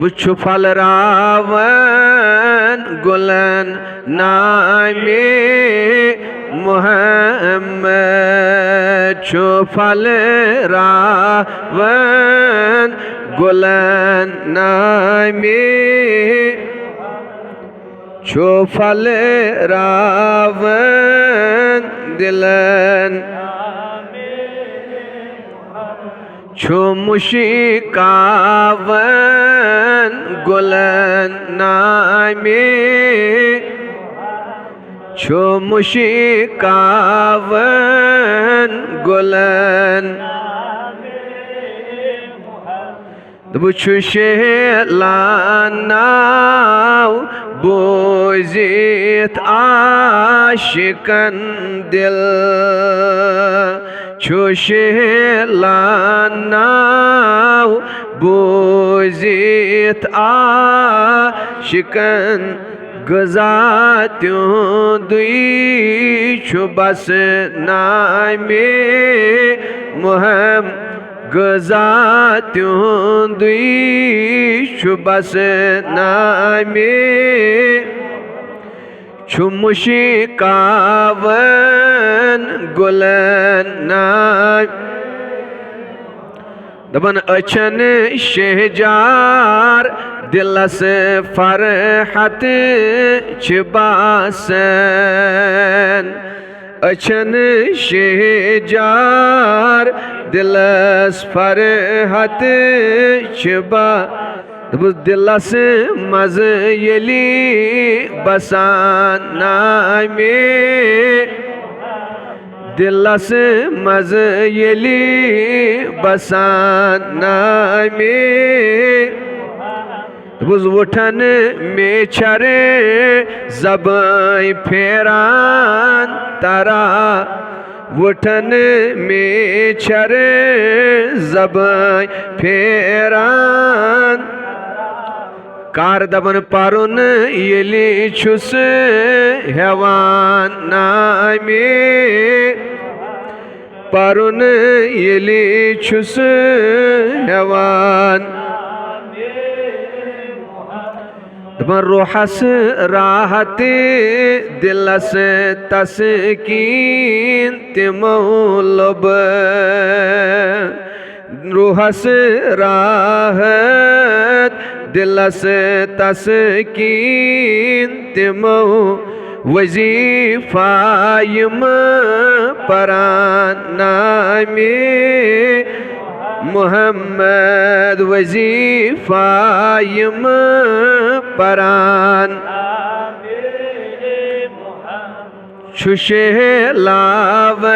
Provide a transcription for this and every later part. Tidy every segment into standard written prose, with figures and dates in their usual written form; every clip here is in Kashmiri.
वुच्छु फल रावन गुलन नामे मुहम्मद छु फल रावन गुलन नामे छु फल रावन दिलन छु मुशिकावन गुलन नामे छु मुशिकावन गुलन वुच्छु शेलानाव बोजित आशिकन दिल छु शेलानाव बोजित आशिकन गजा त्यों दुई छु बस नामे मुहम्मद गजा त्यों दुई छु बस नामे छु मुशिकावन गुलन नामे दबन अचन शहजार दिलस फरहत छिबासन अचन शहजार दिलस फरहत छिबा दिलस मज यली बसान नामे दिलस मज यली बसान नामे वुठन में छरे ज़बां फेरान तारा वुठन में छरे ज़बां फेरान कार दबन पारुन यली छुस हेवान नामे पारुन यली छुस हेवान रूहस राहत दिलस तस्कीन तिमौलब रूहस राहत दिलस तस्कीन तिमौ वजीफायम परान नामे मुहम्मद वजीफायम परान छु शेलावन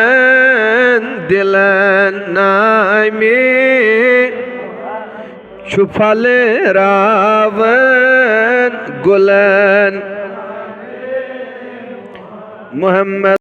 दिलन नामे छु फल रावन गुलन मुहम्मद